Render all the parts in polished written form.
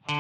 Que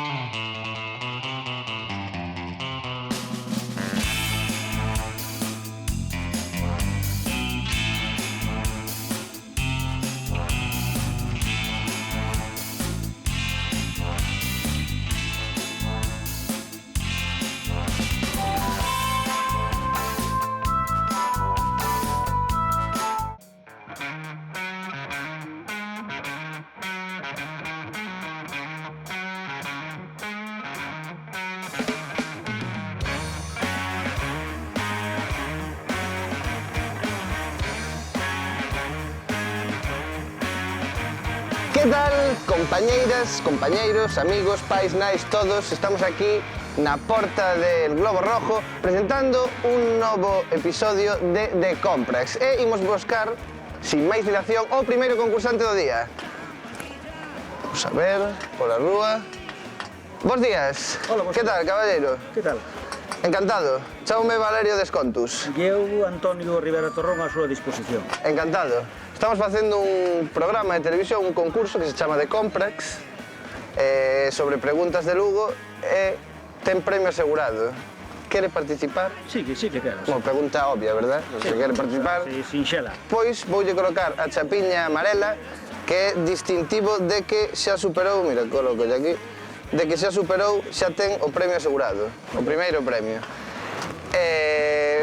tal, compañeiras, compañeiros, amigos, pais, nais, todos? Estamos aquí na porta del Globo Rojo presentando un novo episodio de The Comprax e imos buscar, sin máis dilación, o primeiro concursante do día. Vamos a ver, pola rúa. Bos días. Hola, Que tal, caballero? Que tal? Encantado. Chaume Valerio Descontus. E eu, Antonio Rivera Torrón, á súa disposición. Encantado. Estamos facendo un programa de televisión, un concurso que se chama The Comprax sobre preguntas de Lugo e ten premio asegurado. Quere participar? Sí que quero. Bueno, pregunta obvia, verdad? Se quere participar, Sí, sinxela. pois voulle colocar a chapiña amarela, que é distintivo de que xa superou, mira, colocolle aquí, de que xa superou, xa ten o premio asegurado, o primeiro premio.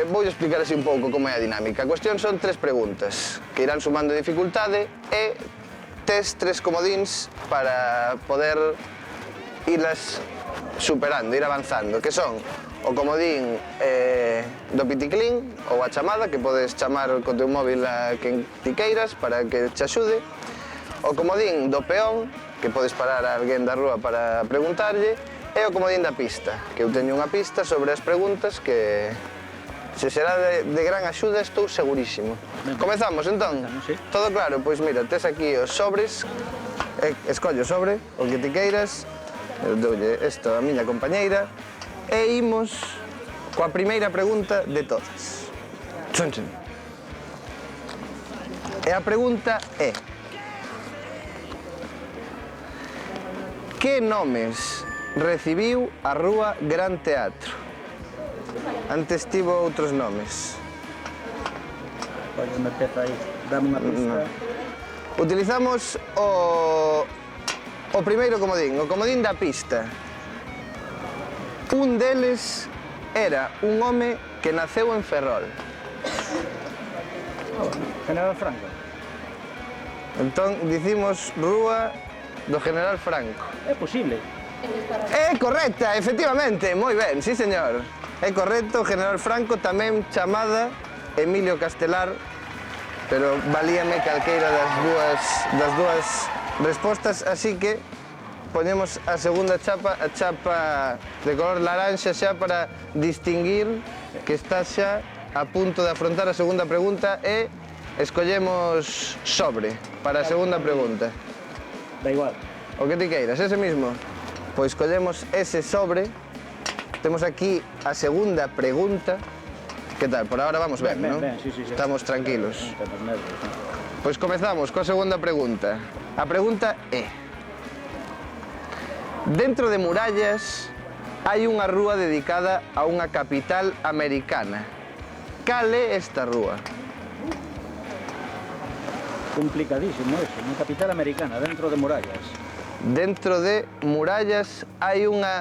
Voulle explicar así un pouco como é a dinámica. A cuestión son 3 preguntas que irán sumando dificultade e tes 3 comodíns para poder irlas superando, ir avanzando, que son o comodín do piticlín ou a chamada, que podes chamar co teu móvil a quen ti queiras para que te axude, o comodín do peón, que podes parar a alguén da rúa para preguntarlle, e o comodín da pista, que eu teño unha pista sobre as preguntas que se será de gran axuda, estou segurísimo. Comezamos, entón? Sí. Todo claro? Pois mira, tes aquí os sobres, escolle o sobre, o que ti queiras, eu doulle isto a miña compañeira, e imos coa primeira pregunta de todas. Chun, chun. E a pregunta é: que nomes recibiu a Rúa Gran Teatro? Antes tivo outros nomes. Pois me empeza aí, dame unha pista. Utilizamos o primeiro comodín, o comodín da pista. Un deles era un home que naceu en Ferrol. General Franco. Entón, dicimos Rúa do General Franco. É posible. É correcta, efectivamente, moi ben, sí señor. É correcto, General Franco, tamén chamada Emilio Castelar, pero valíame calqueira das dúas respostas, así que ponemos a segunda chapa, a chapa de color laranxa xa para distinguir que está xa a punto de afrontar a segunda pregunta e escollemos sobre para a segunda pregunta. Da igual. O que ti queiras, ese mismo? Pois collemos ese sobre. Temos aquí a segunda pregunta. Que tal? Por ahora vamos ben, non? Ben, sí. Estamos tranquilos. Non temos nervios, non? Pois comezamos coa segunda pregunta. A pregunta é: dentro de Murallas hai unha rúa dedicada a unha capital americana. Cal é esta rúa? Complicadísimo eso, unha capital americana, dentro de murallas. Dentro de Murallas hai unha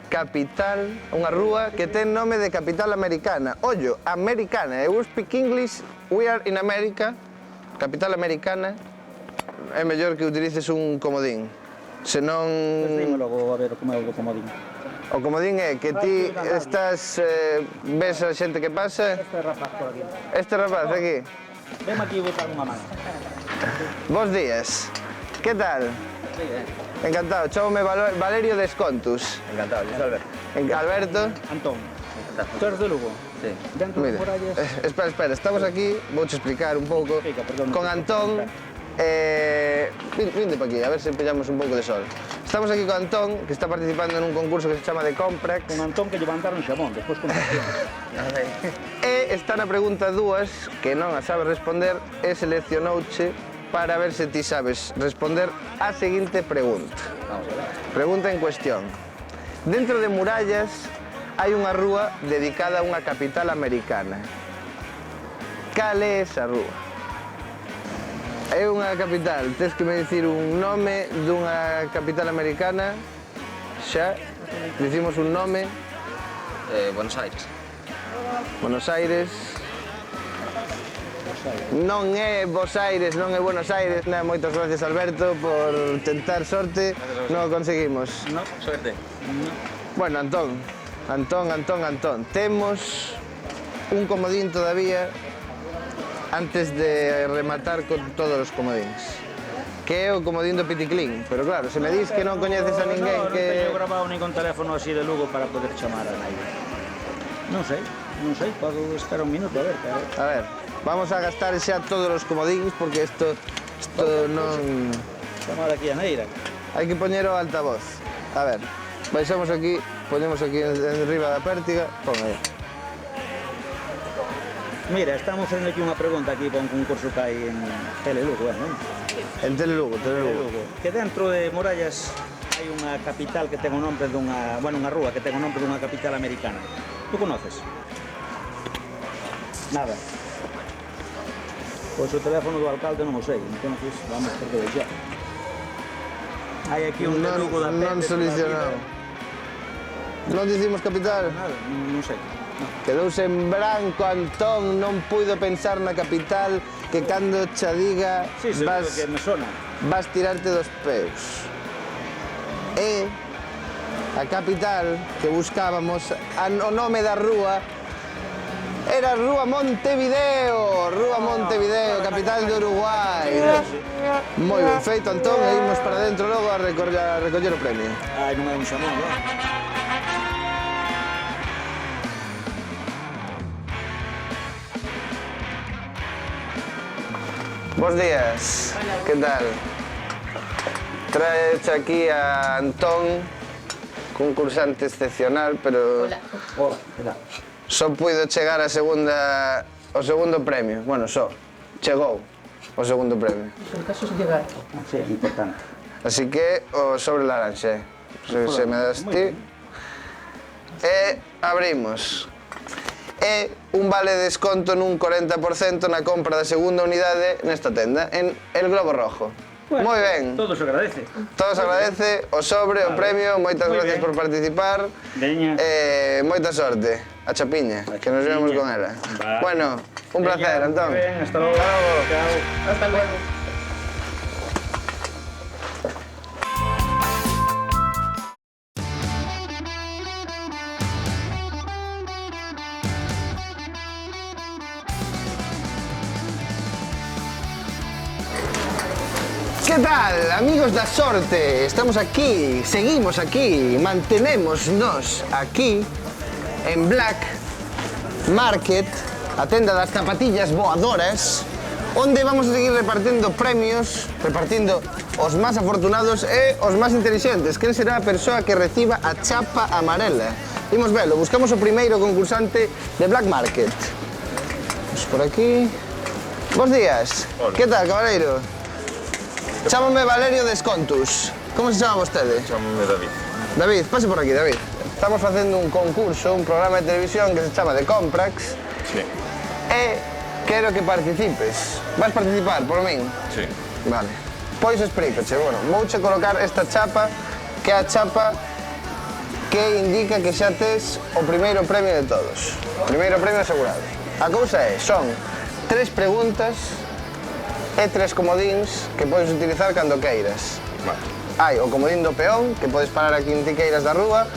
capital, unha rúa que ten nome de capital americana. Ollo, americana, eu speak English, we are in America, capital americana, é mellor que utilices un comodín. Senón... Pois dime logo a ver como é o do comodín. O comodín é que ti estás, ves a xente que pasa... Este rapaz por aquí. Este rapaz aquí. Vem aquí botar unha mano. Bos días. Que tal? Encantado, chaume Valerio Descontus. Encantado, Luis Alberto. Alberto. Antón, Encantado. tú eres de Lugo? Sí. Dentro de Mira, murallas... espera, estamos aquí, vouche explicar un pouco, Explica, perdón. con Antón, vinde para aquí, a ver se pillamos un pouco de sol. Estamos aquí con Antón, que está participando en un concurso que se chama The Comprax, Con Antón que levantaron xamón, despois con Antón. e está na pregunta 2, que non a sabe responder, e seleccionouche para ver se ti sabes responder a seguinte pregunta. Vamos a ver. Pregunta en cuestión. Dentro de Murallas hai unha rúa dedicada a unha capital americana. Cal é esa rúa? É unha capital, tens que me dicir un nome dunha capital americana. Xa, dicimos un nome. Buenos Aires. Buenos Aires. Non é Bos Aires, non é Buenos Aires. Moitas gracias, Alberto, por tentar sorte. Non o conseguimos. No, suerte. No. Bueno, Antón. Temos un comodín todavía antes de rematar con todos os comodíns. Que é o comodín do Piticlín. Pero claro, se me dis que non coñeces a ninguén Non que... teño grabado nin con teléfono así de Lugo para poder chamar a nadie. Non sei, podo esperar un minuto, a ver, pero... A ver, vamos a gastar xa todos os comodíns porque isto non... Chamar aquí a Neira. Hai que poñer o altavoz. A ver, baixamos aquí, ponemos aquí en riba da pértiga, pon aí. Mira, estamos facendo aquí unha pregunta aquí para un concurso que hai en Telelugo, non? En Telelugo. Que dentro de Murallas hai unha capital que ten o nome dunha... Bueno, unha rúa que ten o nome dunha capital americana. Tu conoces? Nada. Pois o teléfono do alcalde non o sei, entonces vamos ter que deixar. Hai aquí un Lugo da Non Pete solucionado. Non dicimos capital? Nada, non sei. No. Quedouse en branco, Antón, non puido pensar na capital que cando xa diga Sí, seguro que me sona. vas tirarte dos peus. É a capital que buscábamos, o nome da rúa era Rúa Montevideo, capital de Uruguai. Moi ben feito, Antón, e imos para dentro logo a recoller o premio. Ai, non é un xamón, non? Bos días, que tal? Traeche aquí a Antón, concursante excepcional, pero Hola. Hola, que tal? só puido chegar o segundo premio. Bueno, chegou o segundo premio. El caso es llegar. Sí, é importante. Así que o sobre laranxe, se me das ti. E abrimos. E un vale de desconto nun 40% na compra da segunda unidade nesta tenda, en El Globo Rojo. Bueno, Moi ben. Todo se agradece. Todo se agradece, o sobre, o premio, moitas Moi gracias ben. por participar. Veña. Moita sorte. A Chapiña, que nos vemos con ela. Vale. Bueno, un placer, Veña, Antón. moi ben, hasta logo. Hasta logo. Chao. Hasta luego. Que tal, amigos da sorte? Estamos aquí, seguimos aquí, mantenémonos aquí en Black Market, a tenda das zapatillas voadoras, onde vamos a seguir repartindo premios, repartindo os máis afortunados e os máis intelixentes. Quen será a persoa que reciba a chapa amarela? Imos velo, buscamos o primeiro concursante de Black Market. Vamos por aquí. Bos días. Hola. Que tal, cabaleiro? Chámame Valerio Descontus. Como se chama vostede? Chámame David. David, pase por aquí, David. Estamos facendo un concurso, un programa de televisión que se chama de Comprax Sí. e quero que participes. Vas participar por min? Sí. Vale. Pois explícache, bueno, vouche colocar esta chapa que é a chapa que indica que xa tes o primeiro premio de todos. Primeiro premio asegurado. A cousa é, son 3 preguntas e 3 comodíns que podes utilizar cando queiras. Vale. Hai o comodín do peón, que podes parar aquí en tiqueiras da rúa,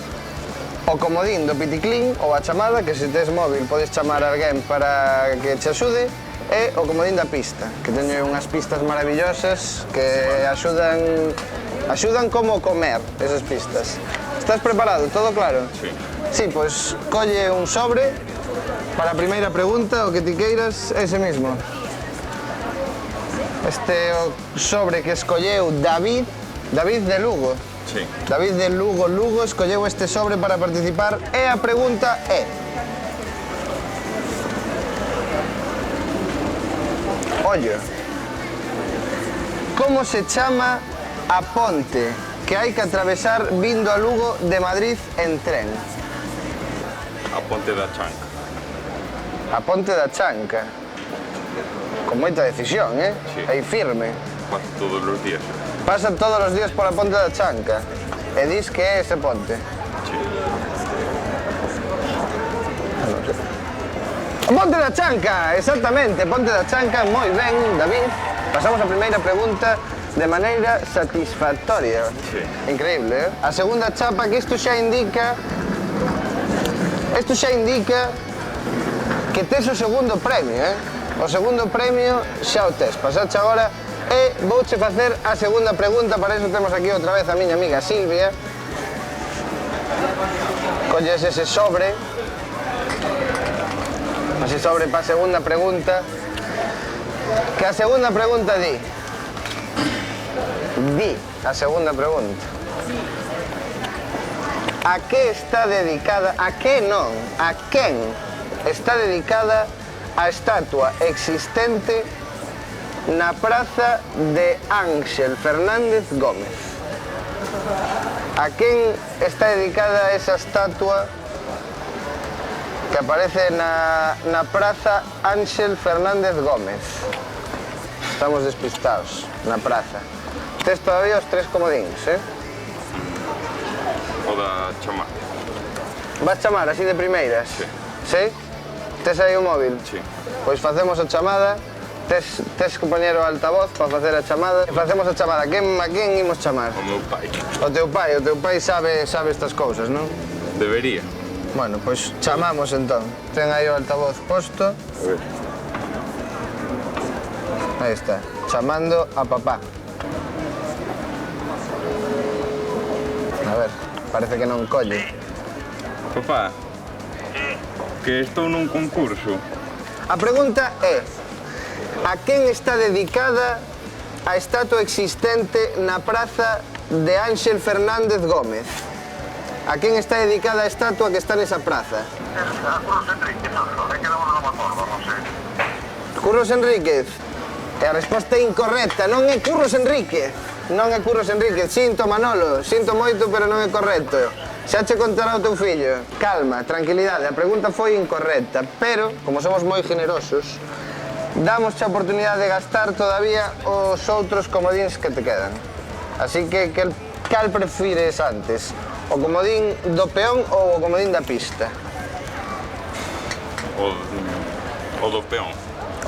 o comodín do piticlín ou a chamada, que se tes móvil podes chamar a alguén para que te axude, e o comodín da pista, que teño unhas pistas maravillosas que axudan como comer esas pistas. Estás preparado? Todo claro? Sí. Sí, pois colle un sobre para a primeira pregunta, o que ti queiras, ese mismo. Este é o sobre que escolleu David de Lugo. Sí. David de Lugo escolleu este sobre para participar e a pregunta é: ollo, Como se chama a ponte que hai que atravesar vindo a Lugo de Madrid en tren? A Ponte da Chanca. A ponte da Chanca. Con moita decisión, eh? Sí. Aí firme. Paso todos os días. Pasa todos os días pola ponte da Chanca. E dis que é ese ponte. Sí. Ponte da Chanca, exactamente, Ponte da Chanca, moi ben, David. Pasamos a primeira pregunta de maneira satisfactoria. Sí. Increíble, eh? A segunda chapa, que isto xa indica... Isto xa indica que tes o segundo premio, eh? O segundo premio xa o tes. Pasache agora e vouche facer a segunda pregunta, para iso temos aquí outra vez a miña amiga Silvia. Colles ese sobre. Ese sobre para a segunda pregunta. Que a segunda pregunta di. Di a segunda pregunta. A que está dedicada, a que non, a quen está dedicada a estatua existente na praza de Ángel Fernández Gómez? A quen está dedicada esa estatua que aparece na praza Ángel Fernández Gómez? Estamos despistados na praza. Tes todavía os 3 comodíns, eh? O da chamar. Vas chamar así de primeiras? Sí. Sí? Tes aí o móvil? Sí. Pois facemos a chamada. Tes compañero altavoz para facer a chamada. Facemos a chamada. A quen imos chamar? O meu pai. O teu pai sabe estas cousas, non? Debería. Bueno, pois chamamos entón. Ten aí o altavoz posto. A ver. Aí está, chamando a papá. A ver, parece que non colle. Papá, que estou nun concurso. A pregunta é: a quen está dedicada a estatua existente na praza de Ángel Fernández Gómez? A quen está dedicada a estatua que está nesa praza? A Curros Enríquez, é que non me acordo, non sei. Curros Enríquez. E a resposta é incorrecta, non é Curros Enríquez. Non é Curros Enríquez, sinto Manolo, sinto moito, pero non é correcto. Xa che contará o teu fillo. Calma, tranquilidade, a pregunta foi incorrecta, pero, como somos moi generosos, damos a oportunidade de gastar todavía os outros comodíns que te quedan. Así que, cal prefires antes? O comodín do peón ou o comodín da pista? O do peón.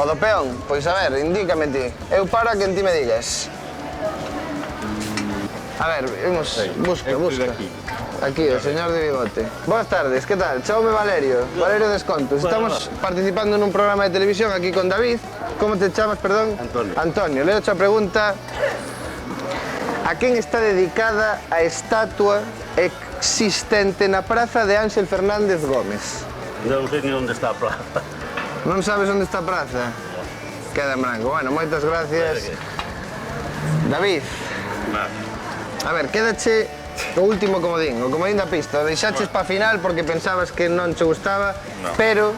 O do peón? Pois a ver, indícame ti. Eu paro a quen ti me digas. A ver, imos, busca. Aquí, o señor de bigote. Boas tardes, que tal? Chaume Valerio, Valerio Descontos. Estamos participando nun programa de televisión aquí con David. Como te chamas, perdón? Antonio. Antonio, leo a pregunta. A quen está dedicada a estatua existente na praza de Ángel Fernández Gómez? Non sei ni onde está a plaza. Non sabes onde está a praza? Queda en branco. Bueno, moitas gracias. David, Nada. a ver, quédache o último comodín, o comodín da pista. O deixaches para final porque pensabas que non che gustaba, No. pero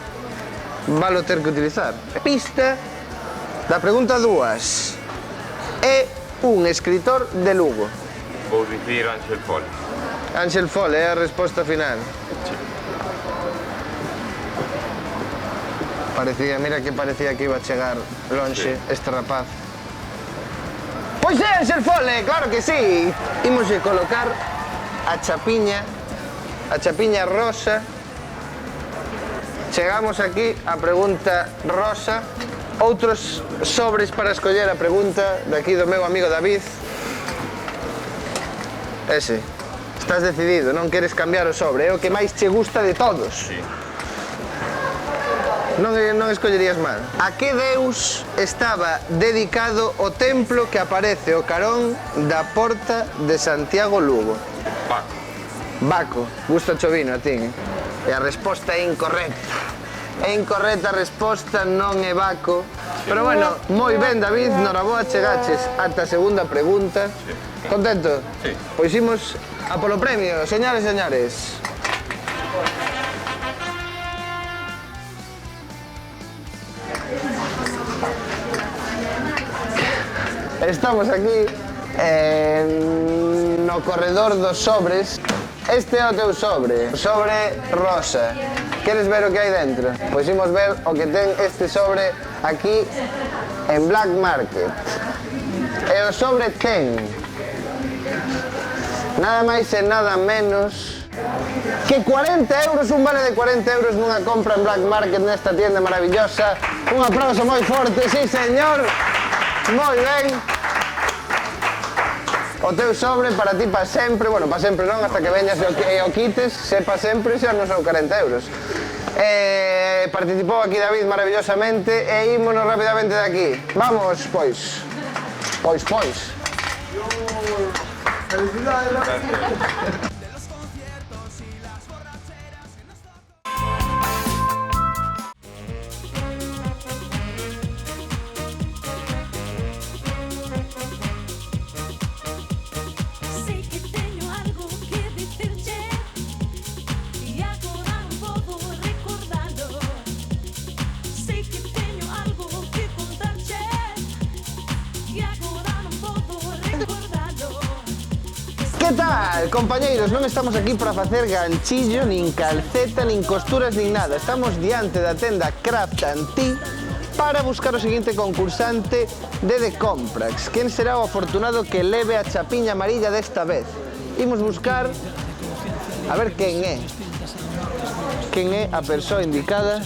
valo ter que utilizar. Pista da pregunta 2. É un escritor de Lugo. Vou dicir Ángel Fole. Ángel Fole é a resposta final. Mira que parecía que iba a chegar lonxe este rapaz. Pois é, Ángel Fole, claro que sí. Imoslle colocar a chapiña rosa. Chegamos aquí á pregunta rosa. Outros sobres para escoller a pregunta daqui do meu amigo David. Ese. Estás decidido, non queres cambiar o sobre. É o que máis che gusta de todos. Sí. Non escollerías mal. A que deus estaba dedicado o templo que aparece ao carón da porta de Santiago Lugo? Paco. Baco. Gusta chovino a ti. E a resposta é incorrecta. É incorrecta a resposta, non é Baco. Pero bueno, moi ben, David, noraboa, chegaches ata a segunda pregunta. Contento? Sí. Pois imos a polo premio, señores e señores. Estamos aquí no corredor dos sobres. Este é o teu sobre, sobre rosa. Queres ver o que hai dentro? Pois imos ver o que ten este sobre aquí en Black Market. E o sobre ten nada máis e nada menos que 40 euros, un vale de 40 euros nunha compra en Black Market nesta tienda maravillosa. Un aplauso moi forte, sí señor, moi ben. O teu sobre para ti para sempre, bueno, para sempre non, hasta que veñas e o quites, se para sempre xa non son 40 euros. Participou aquí David maravillosamente e ímonos rapidamente de aquí. Vamos, pois. Pois. Felicidades, Que tal, compañeiros? Non estamos aquí para facer ganchillo, nin calceta, nin costuras, nin nada. Estamos diante da tenda Craft & Tea para buscar o seguinte concursante de The Comprax. Quen será o afortunado que leve a chapiña amarilla desta vez? Imos buscar a ver quen é. Quen é a persoa indicada.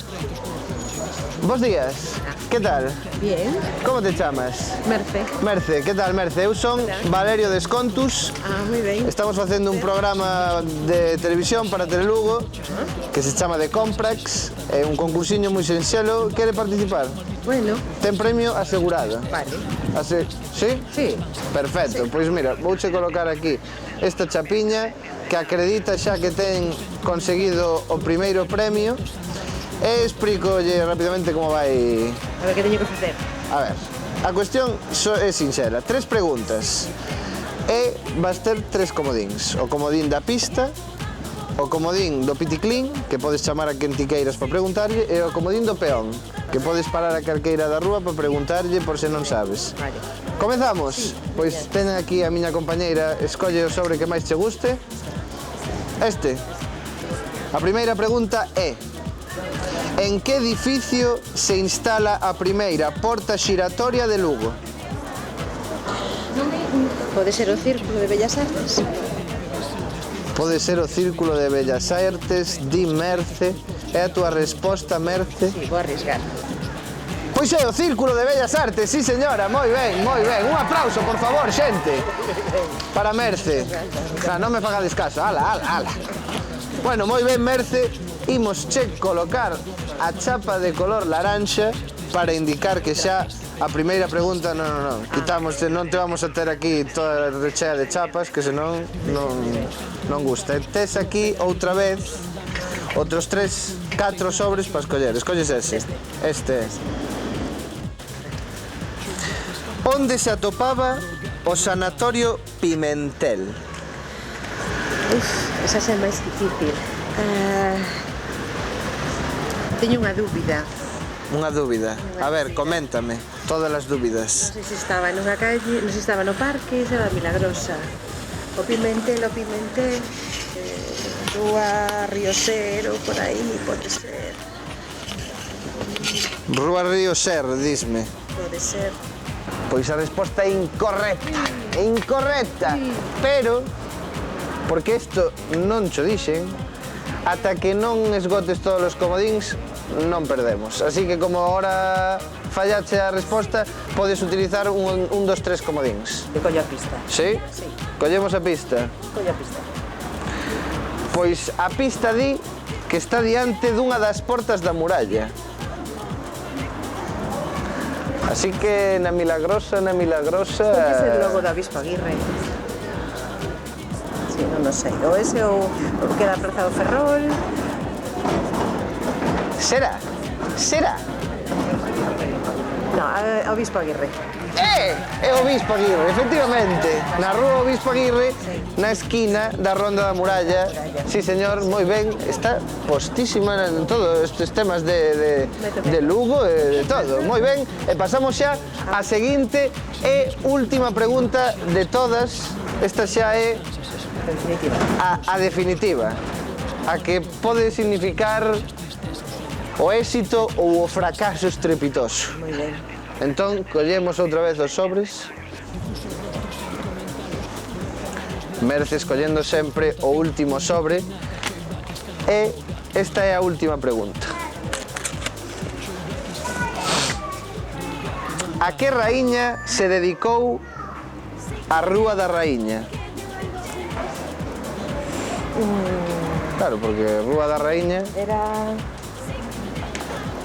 Bos días, que tal? Bien. Como te chamas? Merce. Merce, que tal, Merce? Eu son Valerio Descontus. Ah, moi ben. Estamos facendo un programa de televisión para Telelugo que se chama The Comprax. É un concursiño moi sinxelo. Quere participar? Bueno. Ten premio asegurado. Vale. Sí? Sí. Perfecto. Pois mira, vouche colocar aquí esta chapiña que acredita xa que ten conseguido o primeiro premio. E explicolle rapidamente como vai... A ver, que teño que facer? A ver, a cuestión é sinxela. 3 preguntas. E vas ter 3 comodíns. O comodín da pista, o comodín do piticlín, que podes chamar a quen ti queiras para preguntarlle, e o comodín do peón, que podes parar a calqueira da rúa para preguntarlle por se non sabes. Vale. Comezamos? Sí. Pois ten aquí a miña compañeira, escolle o sobre que máis che guste. Este. A primeira pregunta é: en que edificio se instala a primeira porta xiratoria de Lugo? Pode ser o Círculo de Bellas Artes? Pode ser o Círculo de Bellas Artes, di Merce. É a túa resposta, Merce? Sí, vou arriscar. Pois é o Círculo de Bellas Artes, sí señora, moi ben, moi ben. Un aplauso, por favor, xente. Para Merce. Non me fagades caso, ala. Bueno, moi ben, Merce. Imos che colocar a chapa de color laranxa para indicar que xa a primeira pregunta non. Quitamos, non te vamos a ter aquí toda rechea de chapas, que senón non gusta. Tes aquí outra vez outros 4 sobres para escoller. Escolles ese. Este. Onde se atopaba o Sanatorio Pimentel? Esa é máis difícil. Teño unha dúbida. Unha dúbida. A ver, coméntame todas as dúbidas. Non sei se estaba nunha calle, non sei se estaba no parque, se era Milagrosa. O Pimentel, Rúa Río Ser ou por aí, pode ser. Rúa Río Ser, disme. Pode ser. Pois a resposta é incorrecta. Pero, porque isto non cho dixen, ata que non esgotes todos os comodíns, non perdemos. Así que como ahora fallache a resposta, podes utilizar un dos 3 comodíns. Eu collo a pista. Sí? Sí. Collemos a pista. Collo a pista. Pois a pista di que está diante dunha das portas da muralla. Así que na Milagrosa... Pode ser logo da Bispo Aguirre. Sí, non sei. O ese ou que da Praza do Ferrol. Será? No, o Bispo Aguirre. É o Bispo Aguirre, efectivamente. Na rúa Bispo Aguirre, na esquina da Ronda da Muralla. Sí, señor, moi ben. Está postísima en todos estes temas de Lugo e de todo. Moi ben. E pasamos xa a seguinte e última pregunta de todas. Esta xa é a definitiva. A que pode significar o éxito ou o fracaso estrepitoso. Moi ben. Entón, collemos outra vez os sobres. Merce escollendo sempre o último sobre. E esta é a última pregunta. A que raíña se dedicou a Rúa da Raíña? Claro, porque Rúa da Raíña... Era...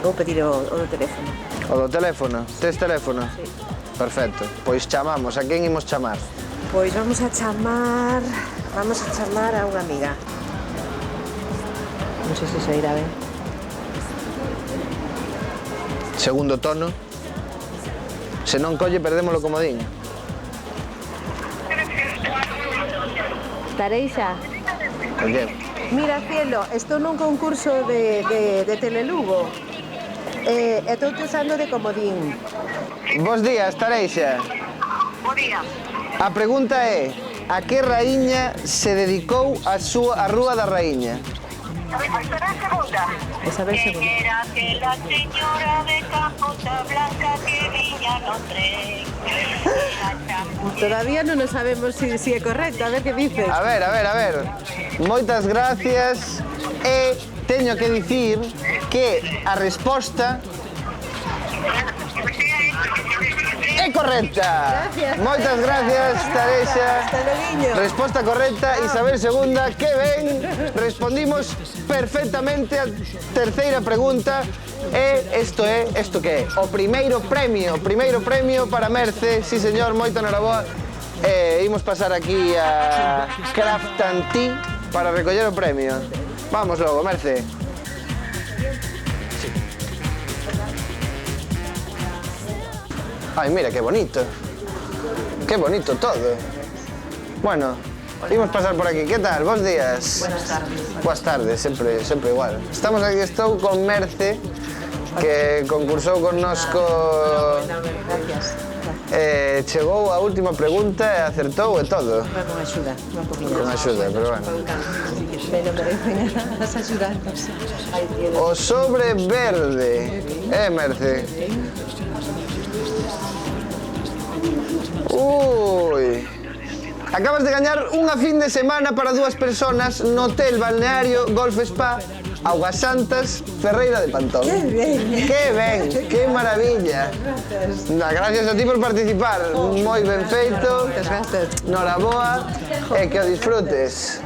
Vou pedir o do teléfono. O do teléfono? Tes teléfono? Sí. Perfecto. Pois chamamos. A quen imos chamar? Pois vamos a chamar a unha amiga. Non sei se irá ben. Segundo tono. Se non colle, perdemos o comodín. Tareixa, Oye, mira, cielo, estou nun concurso de Telelugo. Estou usando de comodín. bos días, Tareixa. Bo día. A pregunta é: a que raíña se dedicou a Rúa da Raíña? Espera a segunda. Esa vez ¿Quién segunda. era aquella señora de capota blanca que viña no tren? Todavía non nos sabemos si é correcto, a ver que dices. A ver. Moitas gracias. E teño que dicir que a resposta é correcta. Gracias. Moitas gracias, Tareixa. Hasta luego. Resposta correcta, Isabel segunda, que ben. Respondimos perfectamente a terceira pregunta. E isto que é? O primeiro premio para Merce. Sí, señor, moito enhoraboa. Imos pasar aquí a Craft and Tea para recoller o premio. Vamos logo, Merce. Ai, mira, que bonito. Que bonito todo. Bueno, imos pasar por aquí. Que tal? Bos días. Buenas tardes. Boas tardes, sempre igual. Estamos aquí, estou con Merce, que concursou connosco. Gracias. Chegou a última pregunta e acertou e todo. Va con axuda, un poquinho. Con axuda, pero bueno. Pero merece nada as axudantes. Ai, cielo. O sobre verde. Merce. Ui. Acabas de gañar unha fin de semana para 2 personas no hotel balneario Golf Spa Augas Santas, Ferreira de Pantón. Que ben. Que ben, que maravilla. Gracias a ti por participar. Moi ben feito. Moitas grazas. Noraboa e que o disfrutes.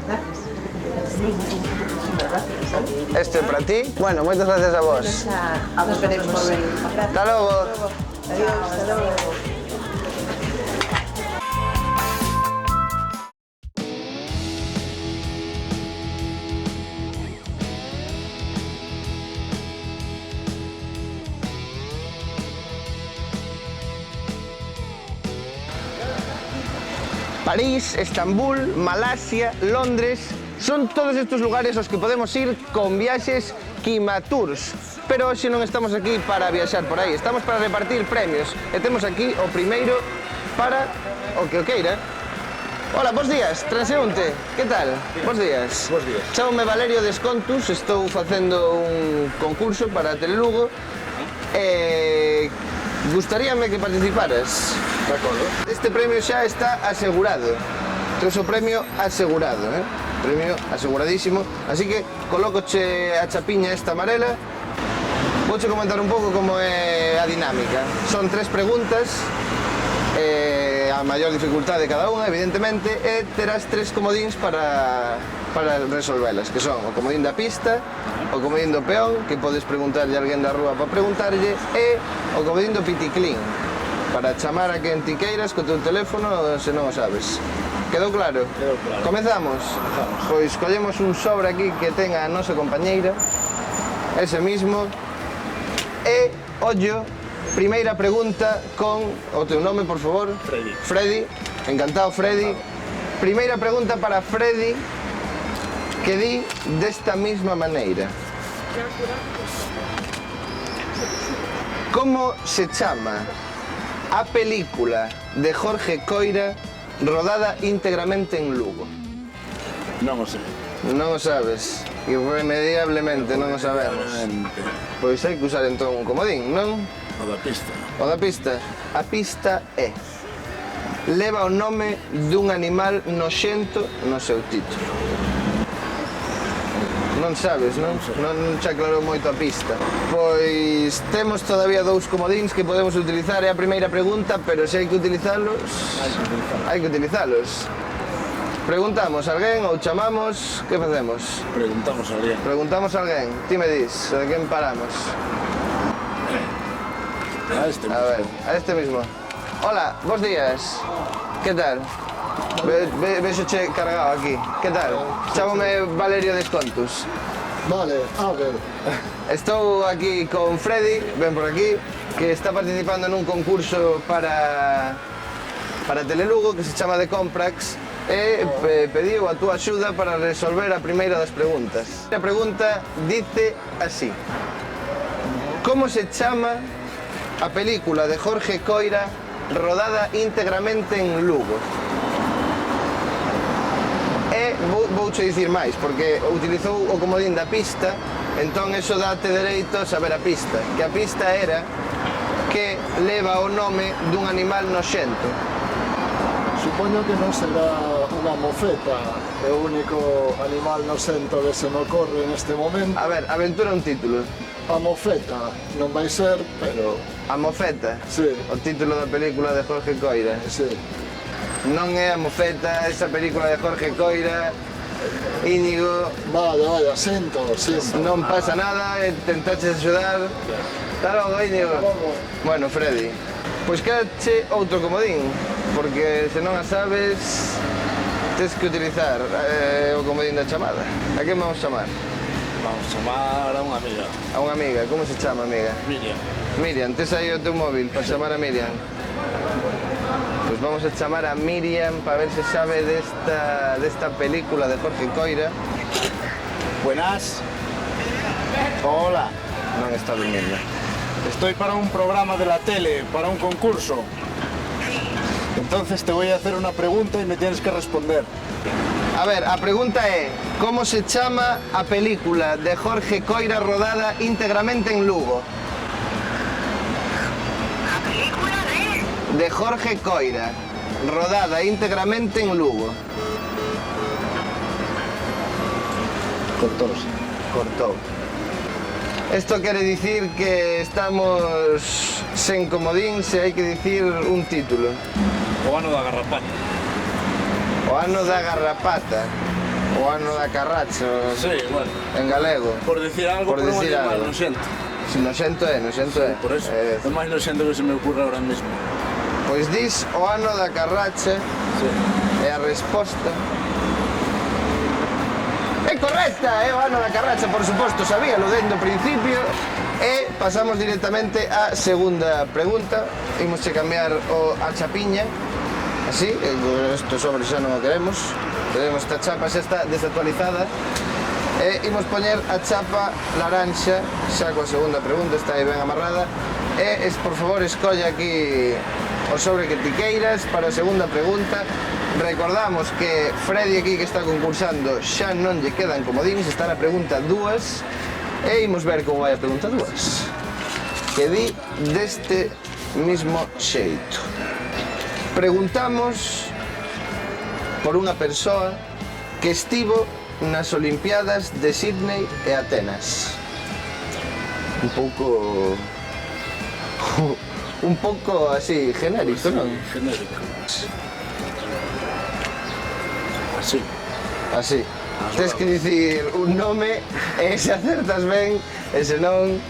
Este é para ti. Bueno, moitas gracias a vos. Nos veremos. Hasta logo. Adiós, hasta logo. París, Estambul, Malasia, Londres... Son todos estos lugares aos que podemos ir con viaxes Quimaturx. Pero hoxe non estamos aquí para viaxar por aí, estamos para repartir premios. E temos aquí o primeiro para o que o queira. Hola, bos días, transeúnte, que tal? Bos días. Bos días. Chámome Valerio Descontus, estou facendo un concurso para Telelugo. Gustaríame que participaras. De acordo. Este premio xa está asegurado. Tes o premio asegurado, Premio aseguradísimo. Así que colócoche a chapiña esta amarela. Vouche comentar un pouco como é a dinámica. Son 3 preguntas, a maior dificultade de cada unha, evidentemente, e terás 3 comodíns para resolvelas, que son o comodín da pista, o comodín do peón, que podes preguntarlle a alguén da rúa para preguntarlle, e o comodín do piticlín, para chamar a quen ti queiras co teu teléfono se non o sabes. Quedou claro? Quedou claro. Comezamos? Pois collemos un sobre aquí que ten a nosa compañeira, ese mismo, e ollo, primeira pregunta con o teu nome, por favor. Freddy. Freddy, encantado, Freddy. Primeira pregunta para Freddy, que di desta mesma maneira. Como se chama a película de Jorge Coira rodada íntegramente en Lugo? Non o sei. Non o sabes. Irremediablemente non o sabemos. Pois hai que usar entón un comodín, non? O da pista. O da pista. A pista é: leva o nome dun animal noxento no seu título. Non sabes, non? Non xa aclarou moito a pista. Pois temos todavía dous comodíns que podemos utilizar. É a primeira pregunta, pero se hai que utilizalos, hai que utilizalos. Preguntamos a alguén ou chamamos, que facemos? Preguntamos a alguén. Preguntamos a alguén. Ti me dis, de quen paramos? A este A ver, a este mismo. Hola, bos días. Que tal? Vexo che cargado aquí. Que tal? Chámome Valerio Descontos. Vale, a ver. Estou aquí con Freddy, ven por aquí, que está participando nun concurso para Telelugo que se chama de Comprax e pediu a túa axuda para resolver a primeira das preguntas. A pregunta dice así: como se chama a película de Jorge Coira rodada íntegramente en Lugo? E vouche dicir máis, porque utilizou o comodín da pista, entón eso date dereito a saber a pista, que a pista era que leva o nome dun animal noxento. Supoño que non será unha mofeta, é o único animal nocento que se me ocorre neste momento. A ver, aventura un título. A mofeta non vai ser, pero A Mofeta, sí, o título da película de Jorge Coira. sí. Non é a Mofeta, esa película de Jorge Coira, Íñigo, Vaya, sinto. non pasa nada, tentaches axudar. Hasta logo, Íñigo. Bueno, Freddy, pois quedache outro comodín, porque se non a sabes, tes que utilizar o comodín da chamada. A quen vamos chamar? Vamos a chamar a unha amiga. A unha amiga, como se chama, amiga? Miriam. Miriam, tes aí o teu móvil para chamar a Miriam? Pois vamos a chamar a Miriam para ver se sabe desta película de Jorge Coira. Buenas. Hola. Non está durmiendo. Estoy para un programa de la tele, para un concurso. Entonces te voy a hacer una pregunta y me tienes que responder. A ver, a pregunta é: como se chama a película de Jorge Coira rodada íntegramente en Lugo? De Jorge Coira, rodada íntegramente en Lugo. Cortóse. Cortou. Esto quere dicir que estamos sen comodín se hai que dicir un título. O ano da garrapata. O ano da garrapata. O ano da carracha. Sí, bueno. En galego. Por decir algo, Por por un decir animal, algo. lo siento. Noxento é. Por eso. É máis nocento que se me ocurre ahora mismo. Pois dis o ano da carracha Sí. e a resposta é correcta, é o ano da carracha, por suposto, sabíalo dende o principio. E pasamos directamente á segunda pregunta. Imos che cambiar a chapiña, así, este sobre xa non o queremos. Tenemos esta chapa, xa está desactualizada. E imos poñer a chapa laranxa, xa coa segunda pregunta, está aí ben amarrada. E, por favor, escolla aquí o sobre que ti queiras para a segunda pregunta. Recordamos que Freddy aquí que está concursando xa non lle quedan comodíns, está na pregunta 2 e imos ver como vai a pregunta 2. Que di deste mismo xeito. Preguntamos por unha persoa que estivo nas Olimpiadas de Sydney e Atenas. Un pouco así genérico, non? Genérico. Así. Así. Tens que dicir un nome e se acertas ben e se non...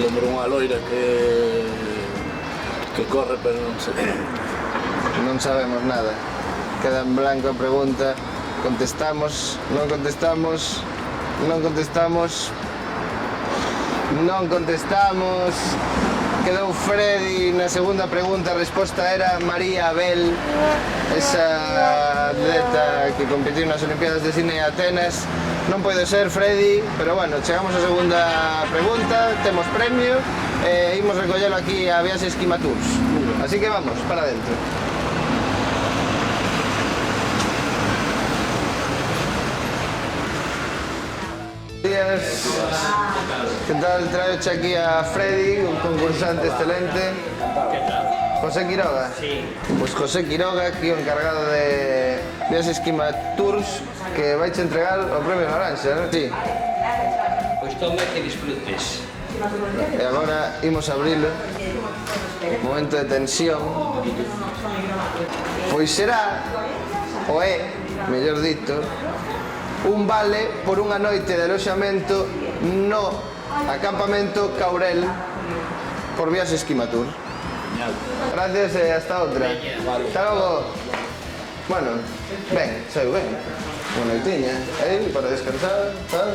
Lembro unha loira que corre, pero non sei. Non sabemos nada. Queda en blanco a pregunta. Contestamos, non contestamos, non contestamos. Non contestamos. Quedou Freddy na segunda pregunta, a resposta era María Abel, esa atleta que competiu nas Olimpiadas de Sydney e Atenas. Non pode ser Freddy, pero bueno, chegamos á segunda pregunta, temos premio e imos recollelo aquí a Viaxes Esquima Tours. Así que vamos, para dentro. Días. ¿Qué tal? Traeche aquí a Freddy, un concursante excelente. José Quiroga. Sí. Pues José Quiroga, aquí o encargado de Viaxes Esquima Tours, que vais a entregar o premio Naranja, ¿no? Sí. Pois toma que disfrutes. E agora imos abrilo. Momento de tensión. Pois será, ou é, mellor dito, un vale por unha noite de aloxamento no acampamento Caurel por Viaxes Esquima Tour. Gracias e hasta outra. Hasta logo. Bueno, ben, saiu ben. Unha noitiña, aí, para descansar, tal.